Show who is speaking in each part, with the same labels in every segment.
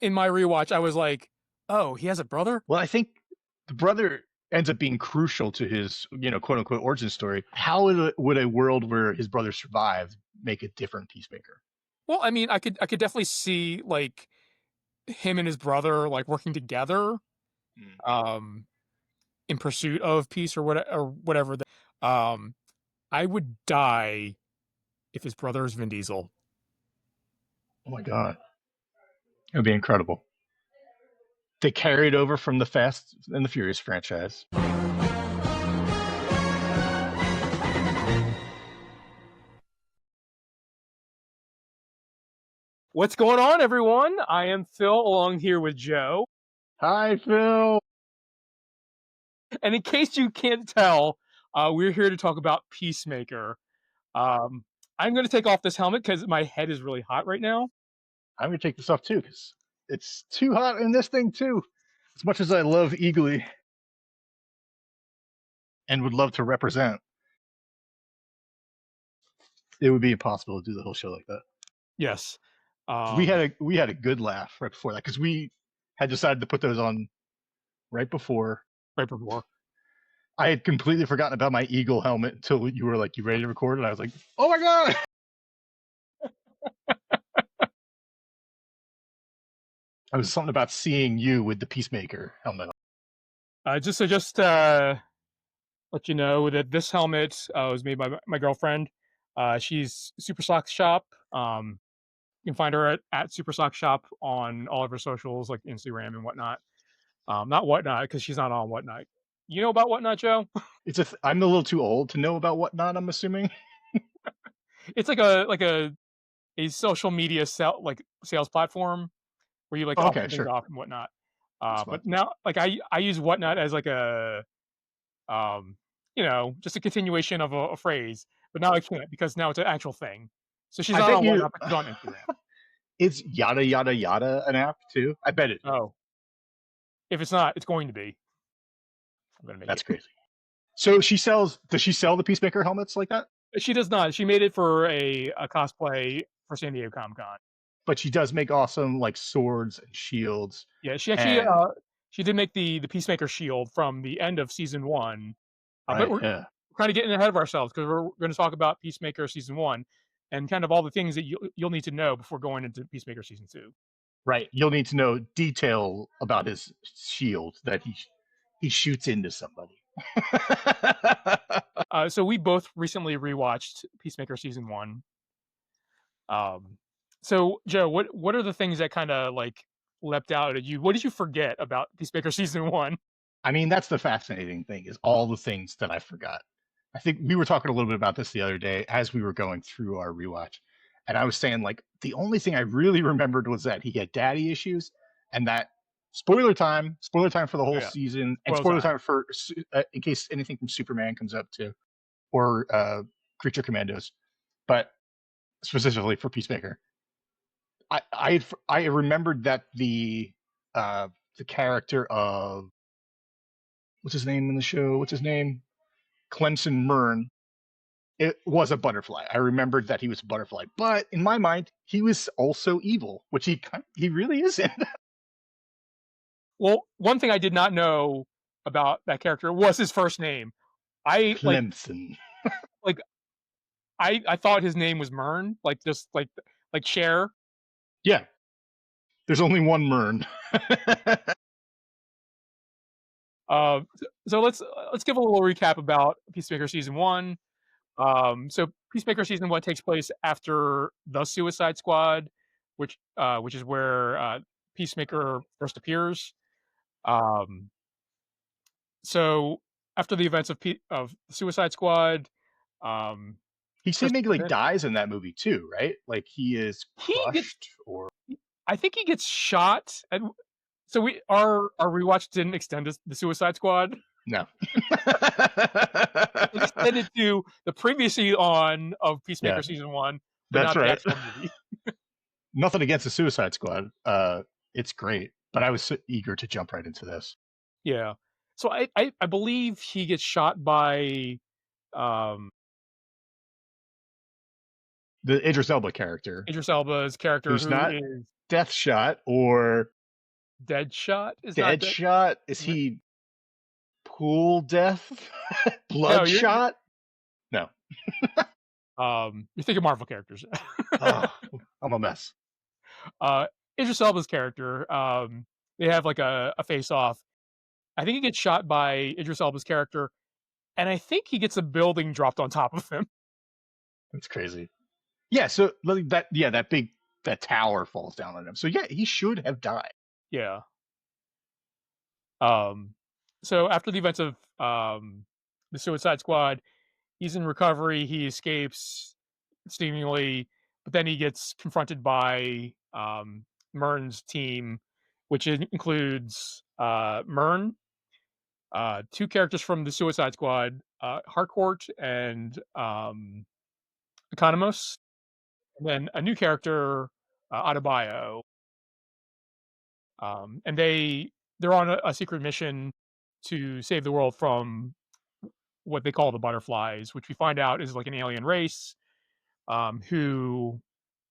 Speaker 1: in my rewatch, I was like, oh, he has a brother?
Speaker 2: Well, I think the brother ends up being crucial to his, quote unquote origin story. How would a world where his brother survived make a different Peacemaker?
Speaker 1: Well, I mean, I could definitely see like him and his brother like working together,
Speaker 2: Mm.
Speaker 1: um, in pursuit of peace or whatever. Um, I would die if his brother is Vin Diesel.
Speaker 2: Oh my god, it would be incredible. They carried over from the Fast and the Furious franchise.
Speaker 1: What's going on, everyone? I am Phil, along here with Joe.
Speaker 2: Hi, Phil.
Speaker 1: And in case you can't tell, we're here to talk about Peacemaker. Um, I'm going to take off this helmet because my head is really hot right now.
Speaker 2: I'm gonna take this off too because it's too hot in this thing too. As much as I love Eagly and would love to represent, it would be impossible to do the whole show like that.
Speaker 1: Yes.
Speaker 2: We had a good laugh right before that because we had decided to put those on right before.
Speaker 1: Right before.
Speaker 2: I had completely forgotten about my Eagle helmet until you were like, "You ready to record?" And I was like, "Oh my god!" I was something about seeing you with the Peacemaker helmet.
Speaker 1: Just let you know that this helmet was made by my girlfriend. She's Super Sock Shop. You can find her at Super Sock Shop on all of her socials, like Instagram and whatnot. Not whatnot because she's not on whatnot. You know about whatnot, Joe?
Speaker 2: I'm a little too old to know about whatnot. I'm assuming.
Speaker 1: It's like a social media sales platform where you like
Speaker 2: Okay,
Speaker 1: auction things
Speaker 2: sure.
Speaker 1: off and whatnot.
Speaker 2: That's fine.
Speaker 1: But now like I use whatnot as like a just a continuation of a phrase. But now I can't because now it's an actual thing. So she's
Speaker 2: I
Speaker 1: not
Speaker 2: bet
Speaker 1: on
Speaker 2: you
Speaker 1: whatnot, but she's on Instagram.
Speaker 2: it's yada yada yada an app too. I bet it.
Speaker 1: Oh, if it's not, it's going to be. I'm gonna make
Speaker 2: That's
Speaker 1: it.
Speaker 2: crazy. So she sells. Does she sell the Peacemaker helmets like that?
Speaker 1: She does not. She made it for a cosplay for San Diego Comic Con.
Speaker 2: But she does make awesome like swords and shields.
Speaker 1: Yeah, she actually
Speaker 2: And
Speaker 1: she did make the Peacemaker shield from the end of season one. But
Speaker 2: right,
Speaker 1: we're
Speaker 2: yeah,
Speaker 1: kind of getting ahead of ourselves because we're going to talk about Peacemaker season one and kind of all the things that you'll need to know before going into Peacemaker season two.
Speaker 2: right. You'll need to know detail about his shield that he shoots into somebody.
Speaker 1: So we both recently rewatched Peacemaker season one. Um, so Joe, what are the things that kind of like leapt out at you? What did you forget about Peacemaker season one?
Speaker 2: I mean, that's the fascinating thing is all the things that I forgot. I think we were talking a little bit about this the other day as we were going through our rewatch. And I was saying, like, the only thing I really remembered was that he had daddy issues and that spoiler time for the
Speaker 1: Oh,
Speaker 2: whole
Speaker 1: yeah,
Speaker 2: season, and
Speaker 1: spoil
Speaker 2: spoiler
Speaker 1: time.
Speaker 2: time for in case anything from Superman comes up too, or Creature Commandos, but specifically for Peacemaker. I remembered that the character of what's his name in the show? What's his name? Clemson Mern. It was a butterfly. I remembered that he was a butterfly, but in my mind, he was also evil, which he really isn't.
Speaker 1: Well, one thing I did not know about that character was his first name. I
Speaker 2: Clemson.
Speaker 1: like I thought his name was Mern, like just like Cher.
Speaker 2: Yeah, there's only one Mern.
Speaker 1: Uh, so let's give a little recap about Peacemaker season one. So Peacemaker season one takes place after the Suicide Squad, which is where Peacemaker first appears. Um, so after the events of the Suicide Squad, um,
Speaker 2: He seemingly like
Speaker 1: Christopher
Speaker 2: dies in that movie too, right? Like he is
Speaker 1: he gets
Speaker 2: crushed or
Speaker 1: I think he gets shot. And so our rewatch didn't extend to the Suicide Squad.
Speaker 2: no.
Speaker 1: It extended to the previously on of
Speaker 2: Yeah,
Speaker 1: Peacemaker season one, but
Speaker 2: that's
Speaker 1: not the
Speaker 2: right.
Speaker 1: actual movie.
Speaker 2: Nothing against the Suicide Squad. It's great, but I was so eager to jump right into this.
Speaker 1: Yeah. So I believe he gets shot by um
Speaker 2: The Idris Elba character,
Speaker 1: Idris Elba's character
Speaker 2: who's
Speaker 1: who
Speaker 2: not
Speaker 1: is
Speaker 2: Death Shot or
Speaker 1: Deadshot is not
Speaker 2: Dead
Speaker 1: that.
Speaker 2: Shot? Is he Pool Death?
Speaker 1: No, you're
Speaker 2: Bloodshot? No.
Speaker 1: you're thinking Marvel characters.
Speaker 2: Oh, I'm a mess.
Speaker 1: uh, Idris Elba's character, they have like a face off. I think he gets shot by Idris Elba's character, and I think he gets a building dropped on top of him.
Speaker 2: That's crazy. Yeah, so like that yeah, that tower falls down on him. So yeah, he should have died.
Speaker 1: Yeah. Um, so after the events of the Suicide Squad, he's in recovery. He escapes seemingly, but then he gets confronted by Murn's team, which includes Murn, two characters from the Suicide Squad, Harcourt and Economos, and then a new character, Adebayo. And they're on a secret mission to save the world from what they call the butterflies, which we find out is like an alien race who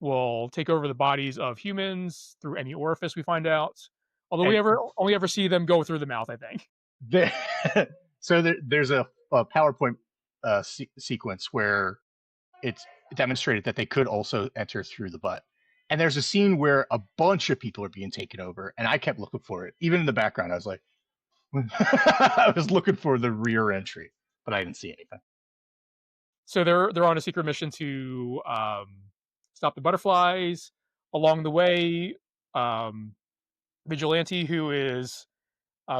Speaker 1: will take over the bodies of humans through any orifice we find out. Although we
Speaker 2: And
Speaker 1: ever only ever see them go through the mouth, I think.
Speaker 2: there, so there's a PowerPoint sequence where it's demonstrated that they could also enter through the butt. And there's a scene where a bunch of people are being taken over, and I kept looking for it. Even in the background, I was like, I was looking for the rear entry, but I didn't see anything.
Speaker 1: So they're on a secret mission to stop the butterflies. Along the way, um, Vigilante, who is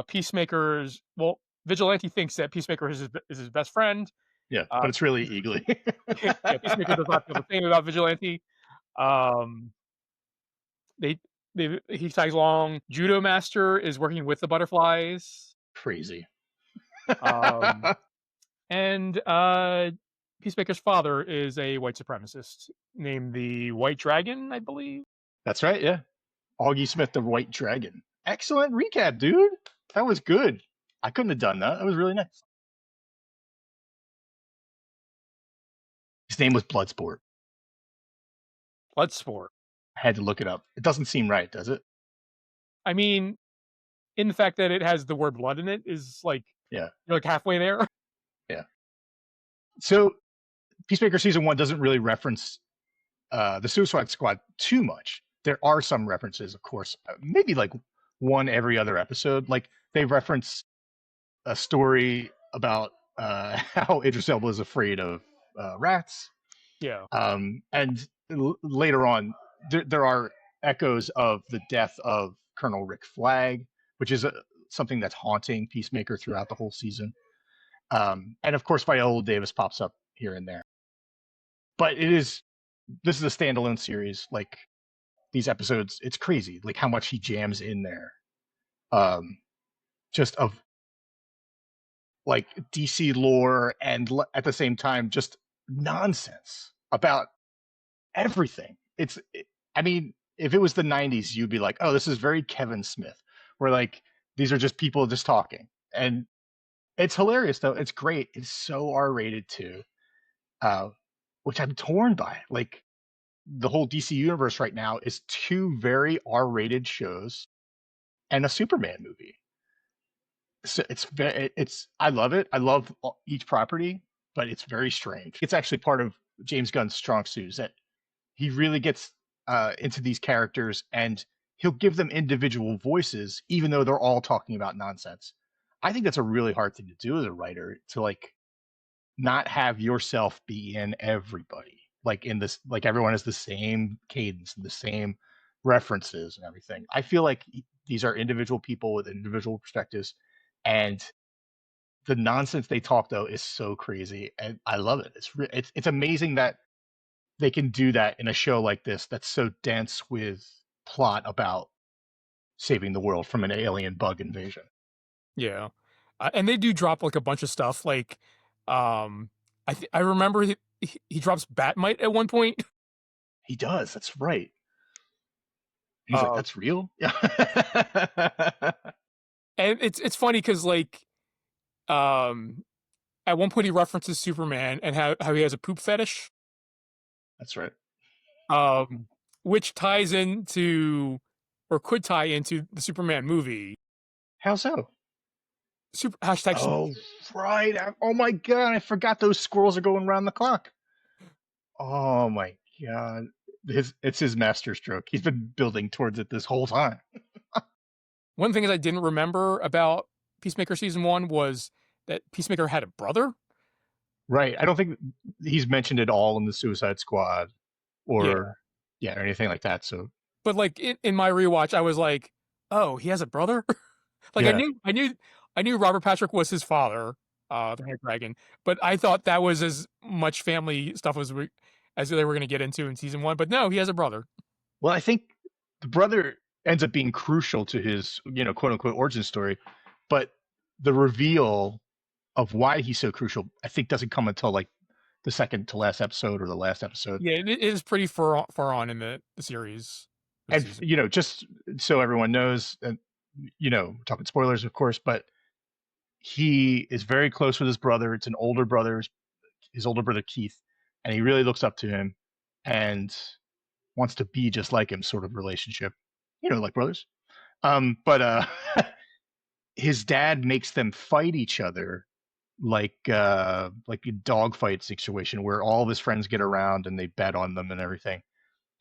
Speaker 1: Peacemaker's well, Vigilante thinks that Peacemaker is his best friend.
Speaker 2: Yeah,
Speaker 1: Uh,
Speaker 2: but it's really Eagly.
Speaker 1: yeah, Peacemaker does not feel the same about Vigilante. Um, they he tags along. Judo Master is working with the butterflies.
Speaker 2: Crazy.
Speaker 1: Um, and Peacemaker's father is a white supremacist named the White Dragon, I believe.
Speaker 2: That's right. Yeah, Augie Smith, the White Dragon. Excellent recap, dude. That was good. I couldn't have done that. That was really nice. His name was Bloodsport.
Speaker 1: Bloodsport.
Speaker 2: I had to look it up. It doesn't seem right, does it?
Speaker 1: I mean, in the fact that it has the word blood in it is like
Speaker 2: Yeah,
Speaker 1: you're like halfway there.
Speaker 2: yeah. So Peacemaker season one doesn't really reference the Suicide Squad too much. There are some references, of course, maybe like one every other episode. Like they reference a story about how Idris Elba is afraid of rats.
Speaker 1: Yeah.
Speaker 2: And later on, there are echoes of the death of Colonel Rick Flag, which is something that's haunting Peacemaker throughout the whole season. And of course, Viola Davis pops up here and there. But this is a standalone series. Like these episodes, it's crazy. Like how much he jams in there. Just of like DC lore and at the same time just nonsense about everything. I mean, if it was the 90s, you'd be like, oh, this is very Kevin Smith, where like these are just people just talking. And it's hilarious though. It's great. It's so R-rated too, which I'm torn by. Like the whole DC universe right now is two very R-rated shows and a Superman movie. So it's I love it. I love each property, but it's very strange. It's actually part of James Gunn's strong suits that he really gets into these characters and he'll give them individual voices, even though they're all talking about nonsense. I think that's a really hard thing to do as a writer to like not have yourself be in everybody. Like in this, like everyone has the same cadence and the same references and everything. I feel like these are individual people with individual perspectives, and the nonsense they talk though is so crazy, and I love it. It's amazing that they can do that in a show like this that's so dense with plot about saving the world from an alien bug invasion.
Speaker 1: Yeah. And they do drop like a bunch of stuff. Like, I remember he drops Batmite at one point.
Speaker 2: He does. That's right. He's like,
Speaker 1: Uh,
Speaker 2: "That's real." Yeah.
Speaker 1: and it's funny because like, um, at one point he references Superman and how he has a poop fetish.
Speaker 2: That's right.
Speaker 1: Um, which ties into or could tie into the Superman movie.
Speaker 2: How so?
Speaker 1: Super hashtag
Speaker 2: Oh, right. Oh my god, I forgot those squirrels are going round the clock. Oh my god. It's his master stroke. He's been building towards it this whole time.
Speaker 1: One thing that I didn't remember about Peacemaker season 1 was that Peacemaker had a brother.
Speaker 2: Right. I don't think he's mentioned it all in the Suicide Squad
Speaker 1: Yeah.
Speaker 2: or yeah, or anything like that. So
Speaker 1: But, like, in my rewatch, I was like, "Oh, he has a brother?" Like,
Speaker 2: yeah.
Speaker 1: I knew Robert Patrick was his father, the Red Dragon, but I thought that was as much family stuff as they were gonna get into in season 1, but no, he has a brother.
Speaker 2: Well, I think the brother ends up being crucial to his, quote unquote origin story, but the reveal of why he's so crucial, I think, doesn't come until like the second to last episode or the last episode.
Speaker 1: Yeah, it is pretty far on in the series, the
Speaker 2: And
Speaker 1: season.
Speaker 2: just so everyone knows, and talking spoilers, of course, but he is very close with his brother. It's an older brother, his older brother Keith, and he really looks up to him and wants to be just like him, sort of relationship, like brothers. But his dad makes them fight each other like a dogfight situation where all of his friends get around and they bet on them and everything.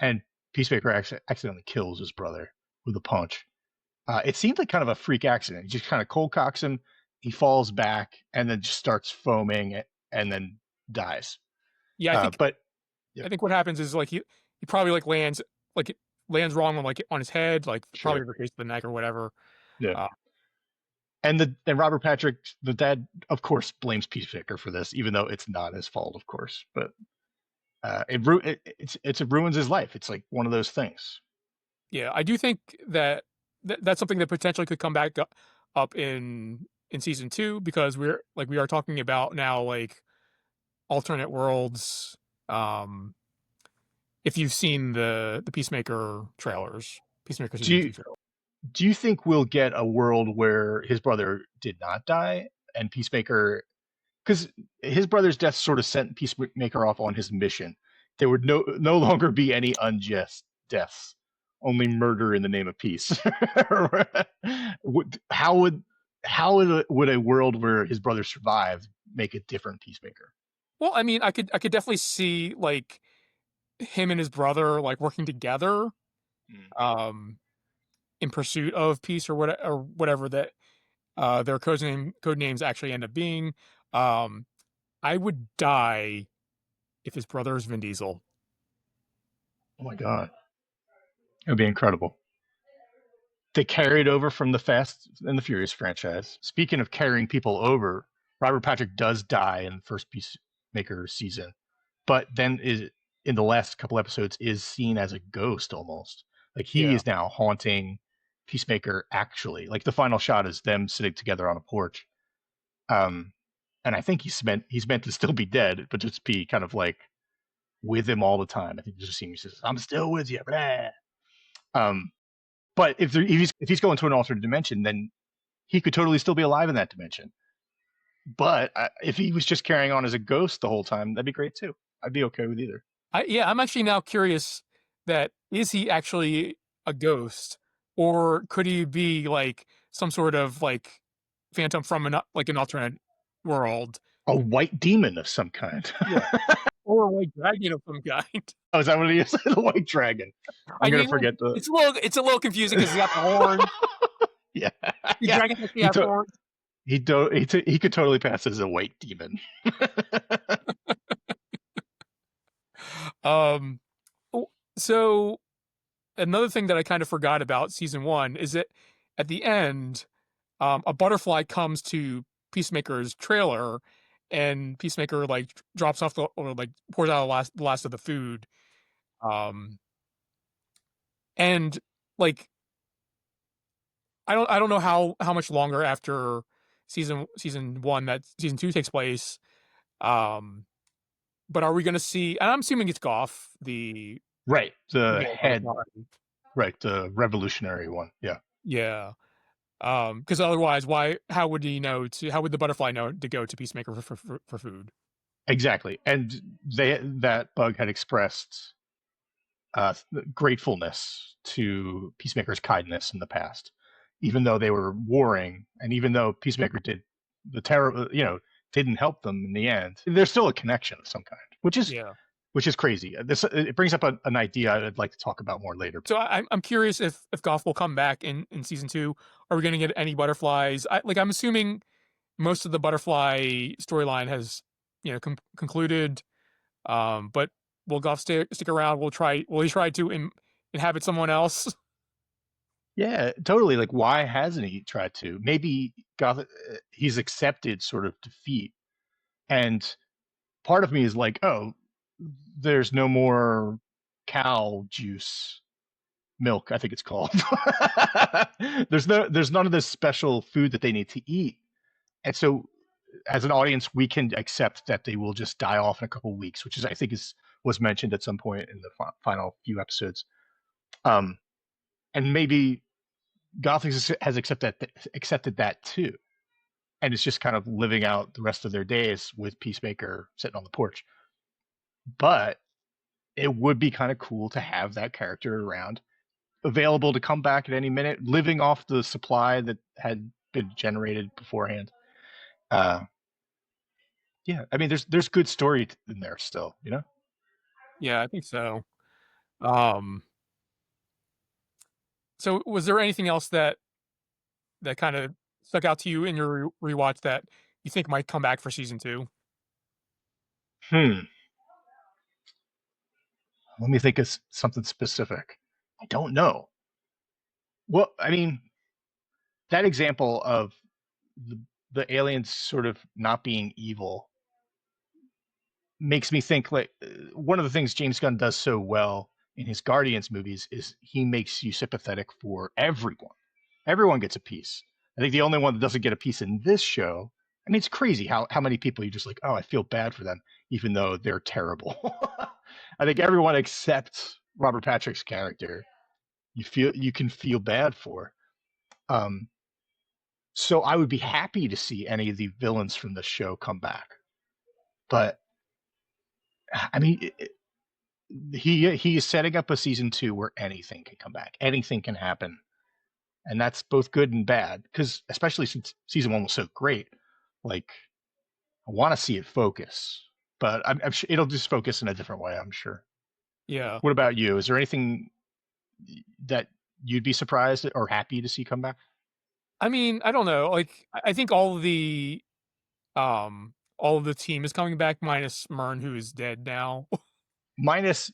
Speaker 2: And Peacemaker accidentally kills his brother with a punch. It seemed like kind of a freak accident. He just kind of cold cocks him. He falls back and then just starts foaming and then dies.
Speaker 1: Yeah,
Speaker 2: But yeah,
Speaker 1: I think what happens is, like, he probably, like, lands wrong on, like, on his head, like, probably
Speaker 2: sure,
Speaker 1: the case of the neck or whatever.
Speaker 2: yeah.
Speaker 1: Uh,
Speaker 2: And Robert Patrick, the dad, of course, blames Peacemaker for this, even though it's not his fault, of course. But it ruins his life. It's like one of those things.
Speaker 1: yeah, I do think that that's something that potentially could come back up in season 2 because we are talking about now, like, alternate worlds. Um, if you've seen the Peacemaker trailers, Peacemaker
Speaker 2: Do
Speaker 1: season
Speaker 2: you
Speaker 1: 2 trailer.
Speaker 2: do you think we'll get a world where his brother did not die and Peacemaker, because his brother's death sort of sent Peacemaker off on his mission? There would no longer be any unjust deaths, only murder in the name of peace. How would a world where his brother survived make a different Peacemaker?
Speaker 1: Well, I mean, I could definitely see, like, him and his brother, like, working together,
Speaker 2: Mm.
Speaker 1: um, in pursuit of peace or whatever that, their code names actually end up being. Um, I would die if his brother is Vin Diesel.
Speaker 2: Oh my god, it would be incredible. They carried over from the Fast and the Furious franchise. Speaking of carrying people over, Robert Patrick does die in the first Peacemaker season, but then is in the last couple episodes is seen as a ghost almost. Like he
Speaker 1: Yeah.
Speaker 2: is now haunting Peacemaker actually. Like the final shot is them sitting together on a porch. Um, and I think he's meant to still be dead, but just be kind of like with him all the time. I think there's a scene he says, "I'm still with you." Blah. Um, but if he's going to an alternate dimension, then he could totally still be alive in that dimension. But if he was just carrying on as a ghost the whole time, that'd be great too. I'd be okay with either.
Speaker 1: Yeah, I'm actually now curious that is he actually a ghost or could he be like some sort of like phantom from an alternate world?
Speaker 2: A white demon of some kind.
Speaker 1: Yeah. Or a white dragon of some kind.
Speaker 2: Oh, is that what he is? The white dragon. I'm
Speaker 1: I
Speaker 2: gonna
Speaker 1: mean,
Speaker 2: forget the.
Speaker 1: it's a little confusing because he's got the horns.
Speaker 2: Yeah,
Speaker 1: The
Speaker 2: yeah.
Speaker 1: dragon actually
Speaker 2: He
Speaker 1: has
Speaker 2: to-
Speaker 1: horns.
Speaker 2: he could totally pass as a white demon.
Speaker 1: Um, so another thing that I kind of forgot about season 1 is that at the end, a butterfly comes to Peacemaker's trailer, and Peacemaker like drops off or like pours out the last of the food. Um, and like I don't know how much longer after season 1 that season 2 takes place. Um, but are we going to see? And I'm assuming it's Goff,
Speaker 2: Right,
Speaker 1: the
Speaker 2: the
Speaker 1: male
Speaker 2: head.
Speaker 1: butterfly.
Speaker 2: Right, the revolutionary one. Yeah,
Speaker 1: Yeah. Because otherwise, how would he know how would the butterfly know to go to Peacemaker for food?
Speaker 2: exactly. And that bug had expressed gratefulness to Peacemaker's kindness in the past, even though they were warring, and even though Peacemaker did the terror, didn't help them in the end. There's still a connection of some kind,
Speaker 1: Yeah.
Speaker 2: which is crazy. This it brings up an idea I'd like to talk about more later.
Speaker 1: So I'm curious if Goth will come back in season 2. Are we gonna get any butterflies? I'm assuming most of the butterfly storyline has, concluded. But will Goth stick around? Will he try to inhabit someone else?
Speaker 2: Yeah, totally. Like, why hasn't he tried to? Maybe he's accepted sort of defeat, and part of me is like, oh, there's no more cow juice milk, I think it's called. There's none of this special food that they need to eat. And so as an audience, we can accept that they will just die off in a couple of weeks, which is I think is was mentioned at some point in the final few episodes. Um, and maybe Gothic has accepted that too, and it's just kind of living out the rest of their days with Peacemaker sitting on the porch. But it would be kind of cool to have that character around, available to come back at any minute, living off the supply that had been generated beforehand. Uh, yeah, I mean, there's good story in there still, you know.
Speaker 1: Yeah, I think so. Um, so was there anything else that kind of stuck out to you in your rewatch that you think might come back for season 2?
Speaker 2: Hmm. Let me think of something specific. I don't know. Well, I mean, that example of the, the aliens sort of not being evil makes me think like one of the things James Gunn does so well in his Guardians movies is he makes you sympathetic for everyone. Everyone gets a piece. I think the only one that doesn't get a piece in this show, I mean, it's crazy how many people you just like, oh, I feel bad for them, even though they're terrible. I think everyone except Robert Patrick's character, you can feel bad for. Um, so I would be happy to see any of the villains from the show come back. But I mean, he is setting up a season 2 where anything can come back, anything can happen, and that's both good and bad. Because especially since season 1 was so great, like I want to see it focus, but I'm sure it'll just focus in a different way. I'm sure.
Speaker 1: Yeah.
Speaker 2: What about you? Is there anything that you'd be surprised or happy to see come back?
Speaker 1: I mean, I don't know. I think all of the team is coming back minus Mern, who is dead now.
Speaker 2: Minus,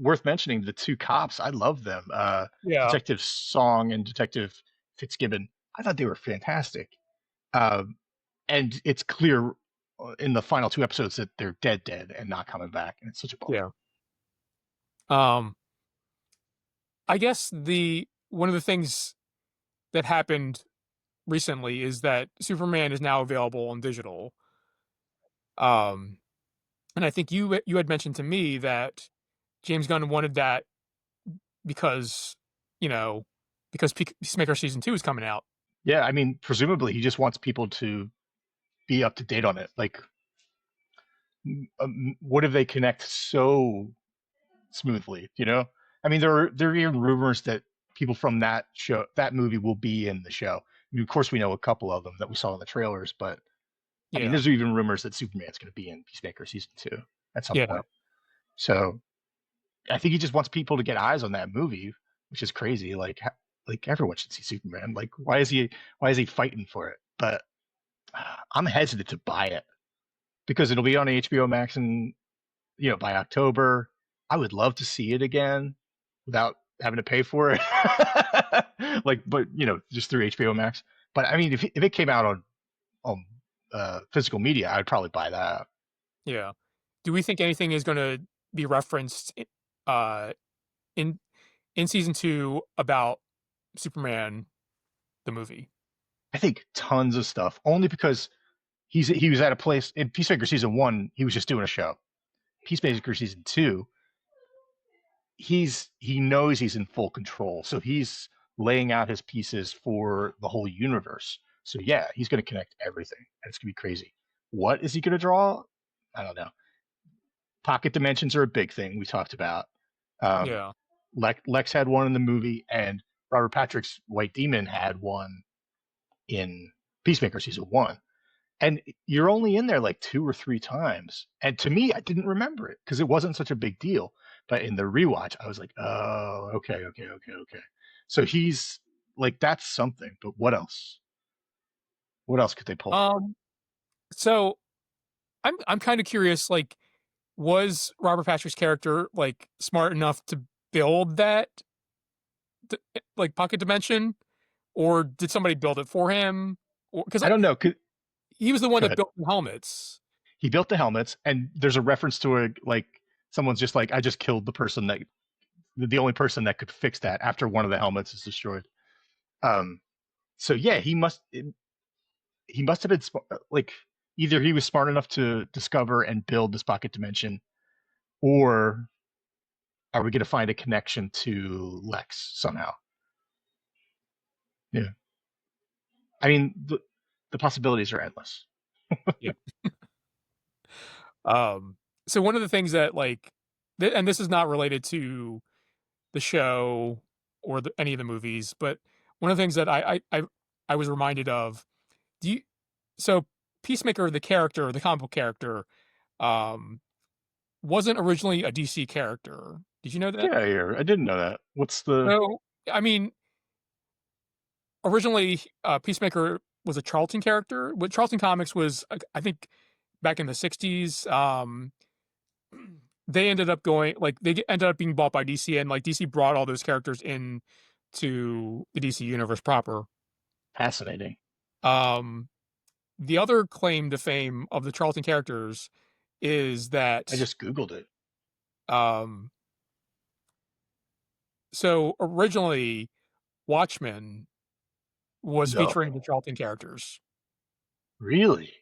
Speaker 2: worth mentioning the two cops. I love them.
Speaker 1: Yeah.
Speaker 2: Detective Song and Detective Fitzgibbon. I thought they were fantastic. Um, and it's clear in the final two episodes that they're dead and not coming back, and it's such a bummer.
Speaker 1: Yeah. Um, I guess the one of the things that happened recently is that Superman is now available on digital. Um, and I think you had mentioned to me that James Gunn wanted that because, you know, because Peacemaker season 2 is coming out.
Speaker 2: Yeah, I mean, presumably he just wants people to be up to date on it. Like, what if they connect so smoothly? I mean, there are even rumors that people from that movie, will be in the show. I mean, of course, we know a couple of them that we saw in the trailers, but I mean,
Speaker 1: Yeah.
Speaker 2: there's even rumors that Superman's going to be in Peacemaker season 2 at some
Speaker 1: Yeah.
Speaker 2: point. So I think he just wants people to get eyes on that movie, which is crazy. Like everyone should see Superman. Like, why is he fighting for it? But I'm hesitant to buy it because it'll be on HBO Max, and by October. I would love to see it again without having to pay for it. But just through HBO Max. But I mean, if it came out on physical media, I'd probably buy that.
Speaker 1: Yeah. Do we think anything is gonna be referenced uh in season 2 about Superman the movie?
Speaker 2: I think tons of stuff, only because he was at a place in Peacemaker season 1. He was just doing a show. Peacemaker season 2, he knows he's in full control, so he's laying out his pieces for the whole universe. So yeah, he's going to connect everything, and it's going to be crazy. What is he going to draw? I don't know. Pocket dimensions are a big thing we talked about. Um,
Speaker 1: Yeah.
Speaker 2: Lex had one in the movie, and Robert Patrick's White Demon had one in Peacemaker season one. And you're only in there like 2 or 3 times. And to me, I didn't remember it because it wasn't such a big deal. But in the rewatch, I was like, oh, okay, okay, okay, okay. So he's like, that's something. But what else? What else could they pull?
Speaker 1: Um, so I'm kind of curious, like, was Robert Patrick's character like smart enough to build that like pocket dimension, or did somebody build it for him? Or because
Speaker 2: I don't know.
Speaker 1: he was the one
Speaker 2: Go
Speaker 1: that
Speaker 2: ahead.
Speaker 1: built the helmets.
Speaker 2: He built the helmets, and there's a reference to a like someone's just like, I just killed the person that the only person that could fix that after one of the helmets is destroyed. Um, so yeah, he must have been like either he was smart enough to discover and build this pocket dimension, or are we going to find a connection to Lex somehow? Yeah, I mean the possibilities are endless.
Speaker 1: Yeah. Um, so one of the things that like, and this is not related to the show or any of the movies, but one of the things that I was reminded of. Do you so Peacemaker, the character, the comic book character, um, wasn't originally a DC character. Did you know that?
Speaker 2: Get out of here! I didn't know that. What's the
Speaker 1: So, I mean, originally, Peacemaker was a Charlton character. What Charlton Comics was, I think, back in the '60s. They ended up going like they ended up being bought by DC, and like DC brought all those characters in to the DC universe proper.
Speaker 2: fascinating?
Speaker 1: Um, the other claim to fame of the Charlton characters is
Speaker 2: I
Speaker 1: that
Speaker 2: just googled it.
Speaker 1: um, so originally Watchmen was
Speaker 2: No,
Speaker 1: featuring the Charlton characters.
Speaker 2: really?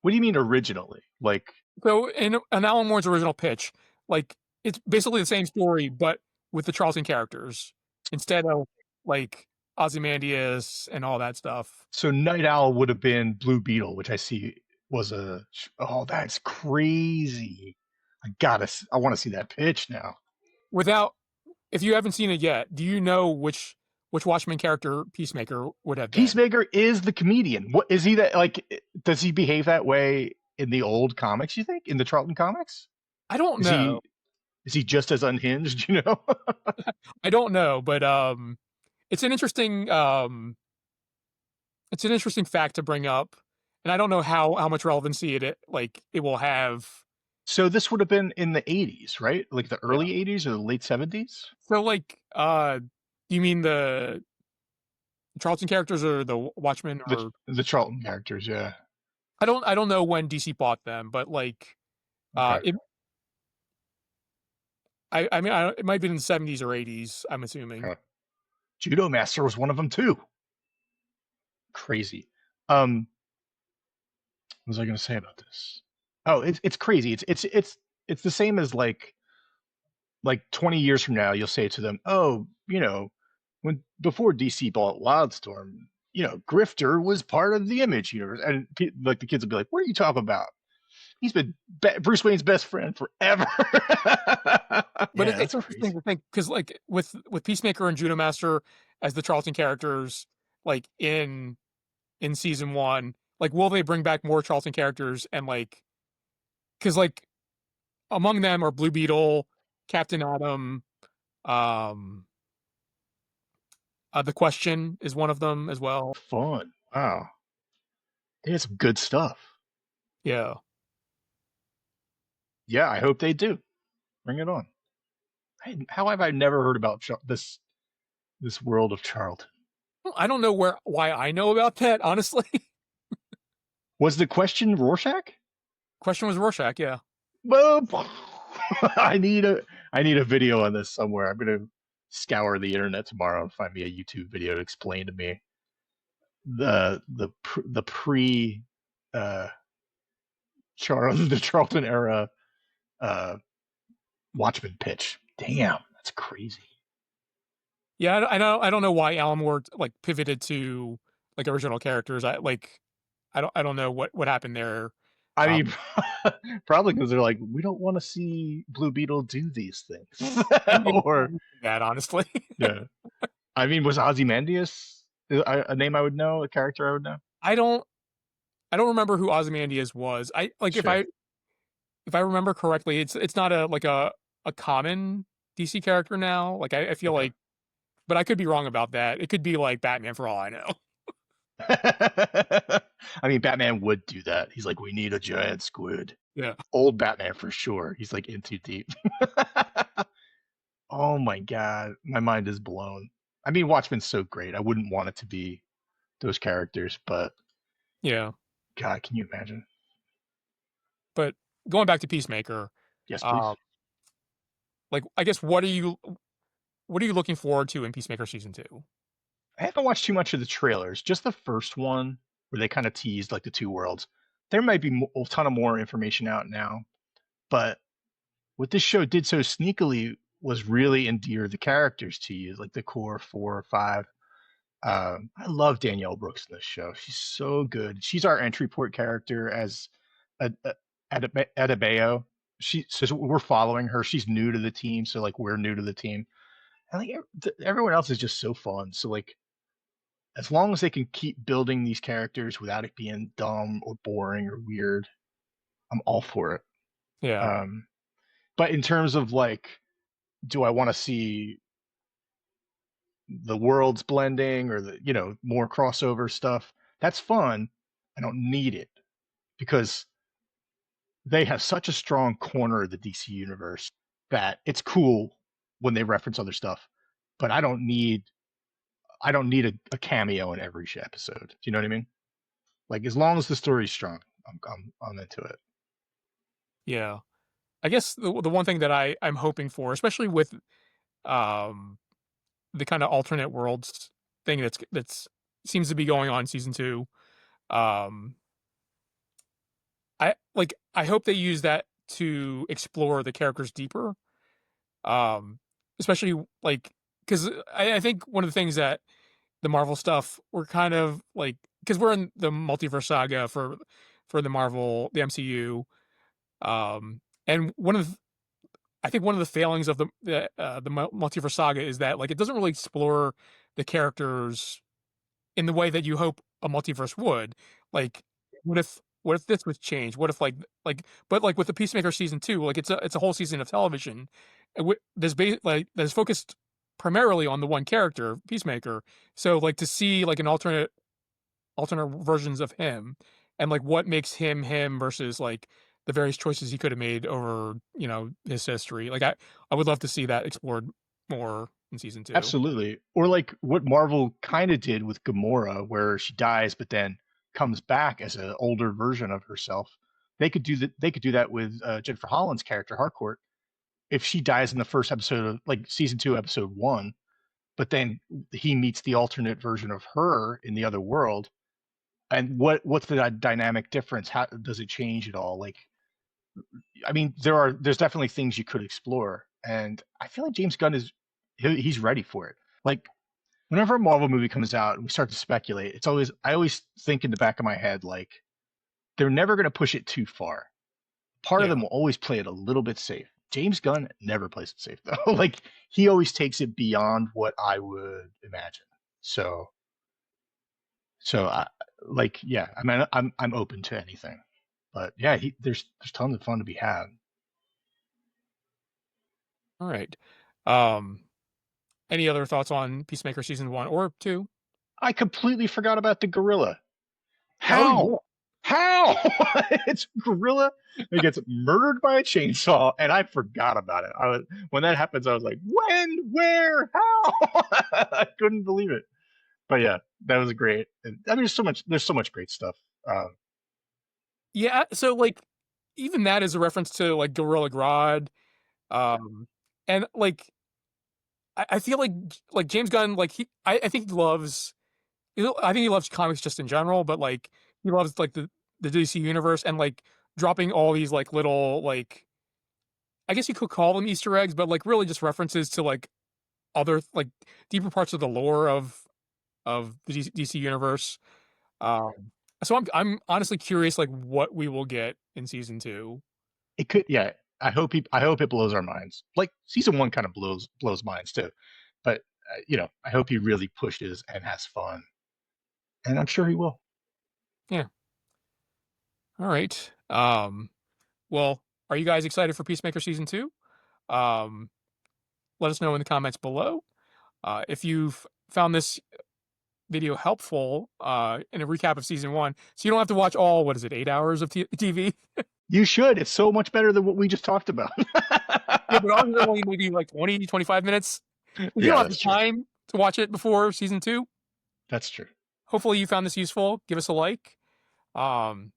Speaker 2: What do you mean originally? Like,
Speaker 1: So in Alan Moore's original pitch, like it's basically the same story, but with the Charlton characters instead of like Ozymandias and all that stuff.
Speaker 2: so Night Owl would have been Blue Beetle, which I see was a. Oh, that's crazy! I want to see that pitch now.
Speaker 1: Without, if you haven't seen it yet, do you know which Watchmen character Peacemaker would have been?
Speaker 2: Peacemaker is the comedian. What is he that like? Does he behave that way in the old comics? You think in the Charlton comics?
Speaker 1: I don't
Speaker 2: Is
Speaker 1: know.
Speaker 2: he just as unhinged? You know?
Speaker 1: I don't know, but it's an interesting it's an interesting fact to bring up, and I don't know how much relevancy it will have.
Speaker 2: So this would have been in the 80s, right? Like the
Speaker 1: Yeah.
Speaker 2: early 80s or the late 70s?
Speaker 1: So like you mean the Charlton characters or the Watchmen, or
Speaker 2: The Charlton characters, yeah.
Speaker 1: I don't know when DC bought them, but like
Speaker 2: Okay.
Speaker 1: it I mean it might have been in the 70s or 80s, I'm assuming.
Speaker 2: Okay. Judo Master was one of them too. Crazy. What was I going to say about this? Oh, it's crazy. It's the same as like 20 years from now, you'll say to them, "Oh, when before DC bought Wildstorm, Grifter was part of the Image universe," and like the kids will be like, "What are you talking about? He's been Bruce Wayne's best friend forever."
Speaker 1: But
Speaker 2: Yeah,
Speaker 1: it's
Speaker 2: that's
Speaker 1: interesting
Speaker 2: crazy.
Speaker 1: to think because like with Peacemaker and Judo Master as the Charlton characters, like in season one, like will they bring back more Charlton characters, and like because like among them are Blue Beetle, Captain Atom, um, the Question is one of them as well.
Speaker 2: Fun. Wow, they had some good stuff.
Speaker 1: Yeah,
Speaker 2: Yeah, I hope they do. Bring it on. How have I never heard about this world of Charlton?
Speaker 1: I don't know why I know about that honestly.
Speaker 2: Was the Question Rorschach?
Speaker 1: Question was Rorschach, yeah.
Speaker 2: Well, I need a video on this somewhere. I'm gonna scour the internet tomorrow and find me a YouTube video to explain to me the pre uh the Charlton era uh Watchmen pitch. Damn, that's crazy.
Speaker 1: Yeah, I don't know why Alan Moore like pivoted to like original characters. I don't know what happened there.
Speaker 2: I
Speaker 1: Uh,
Speaker 2: mean, probably because 'cause they're like, "We don't wanna see Blue Beetle do these things."
Speaker 1: I mean,
Speaker 2: Or
Speaker 1: that honestly.
Speaker 2: yeah. I mean, was Ozymandias a name I would know, a character I would know?
Speaker 1: I don't I don't remember who Ozymandias was. I like
Speaker 2: Sure.
Speaker 1: if I remember correctly, it's not a like a common DC character now. Like I feel
Speaker 2: Okay.
Speaker 1: like, but I could be wrong about that. It could be like Batman for all I know.
Speaker 2: I mean, Batman would do that. He's like, "We need a giant squid."
Speaker 1: Yeah.
Speaker 2: Old Batman for sure. He's, like, in too deep. Oh my god, my mind is blown. I mean, Watchmen's so great. I wouldn't want it to be those characters, but
Speaker 1: Yeah.
Speaker 2: god, can you imagine?
Speaker 1: But going back to Peacemaker,
Speaker 2: Yes,
Speaker 1: um,
Speaker 2: please.
Speaker 1: like I guess what are you looking forward to in Peacemaker season 2?
Speaker 2: I haven't watched too much of the trailers, just the first one where they kinda teased, like, the 2 worlds. There might be a ton of more information out now, but what this show did so sneakily was really endear the characters to you, like the core 4 or 5. I love Danielle Brooks in this show. She's so good. She's our entry port character as a Adebayo. So we're following her. She's new to the team, so like we're new to the team. And like everyone else is just so fun. So like as long as they can keep building these characters without it being dumb or boring or weird, I'm all for it.
Speaker 1: Yeah.
Speaker 2: Um, but in terms of like, do I want to see the worlds blending or the more crossover stuff? That's fun. I don't need it because they have such a strong corner of the DC universe that it's cool when they reference other stuff, but I don't need a cameo in every episode. Do you know what I mean? Like as long as the story's strong, I'm into it.
Speaker 1: Yeah. I guess the one thing that I'm hoping for, especially with um the kind of alternate worlds thing that's seems to be going on in season 2, um I hope they use that to explore the characters deeper. Especially like because I think one of the things that the Marvel stuff we're kind of like because we're in the multiverse saga for the MCU. And I think one of the failings of the multiverse saga is that like it doesn't really explore the characters in the way that you hope a multiverse would. Like, what if this was changed? What if but like with the Peacemaker season 2, like it's a whole season of television. That's focused primarily on the one character, Peacemaker. So like to see like an alternate versions of him and like what makes him him versus like the various choices he could have made over, his history. Like I would love to see that explored more in season 2.
Speaker 2: Absolutely. Or like what Marvel kind of did with Gamora, where she dies but then comes back as an older version of herself. They could do that. They could do that with Jennifer Holland's character Harcourt. If she dies in the first episode of like season 2, episode 1, but then he meets the alternate version of her in the other world, and what's the dynamic difference? How does it change at all? Like, I mean, there's definitely things you could explore, and I feel like James Gunn he's ready for it. Like whenever a Marvel movie comes out and we start to speculate, I always think in the back of my head like they're never going to push it too far. Part of
Speaker 1: Yeah.
Speaker 2: them will always play it a little bit safe. James Gunn never plays it safe though. Like he always takes it beyond what I would imagine. So so I like yeah, I mean I'm open to anything. But yeah, there's tons of fun to be had.
Speaker 1: All right. Um, any other thoughts on Peacemaker season 1 or 2?
Speaker 2: I completely forgot about the gorilla.
Speaker 1: Oh
Speaker 2: How?
Speaker 1: yeah.
Speaker 2: How? It's a gorilla that gets murdered by a chainsaw, and I forgot about it. When that happens, I was like, when, where, how? I couldn't believe it. But yeah, that was great. And, I mean, there's so much great stuff. Um,
Speaker 1: Yeah, so like even that is a reference to like Gorilla Grodd. And like I feel like James Gunn, like I think he loves I think he loves comics just in general, but like he loves like the DC universe and like dropping all these like little like I guess you could call them Easter eggs, but like really just references to like other like deeper parts of the lore of the DC universe. Um, So I'm honestly curious, like, what we will get in season 2.
Speaker 2: It could, yeah. I hope it blows our minds. Like season one kind of blows minds too, but I hope he really pushes and has fun, and I'm sure he will.
Speaker 1: Yeah. Alright. Well, are you guys excited for Peacemaker season 2? Um, let us know in the comments below. If you've found this video helpful, in a recap of season 1, so you don't have to watch all, what is it, 8 hours of TV?
Speaker 2: You should. It's so much better than what we just talked about.
Speaker 1: Yeah, but ours are only maybe like 20, 25 minutes. If you
Speaker 2: Yeah,
Speaker 1: don't have
Speaker 2: that's
Speaker 1: the
Speaker 2: true.
Speaker 1: time to watch it before season 2,
Speaker 2: That's true.
Speaker 1: hopefully you found this useful. Give us a like. Um,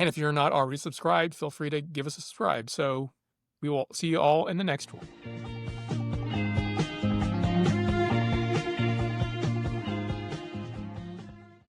Speaker 1: and if you're not already subscribed, feel free to give us a subscribe. So we will see you all in the next one.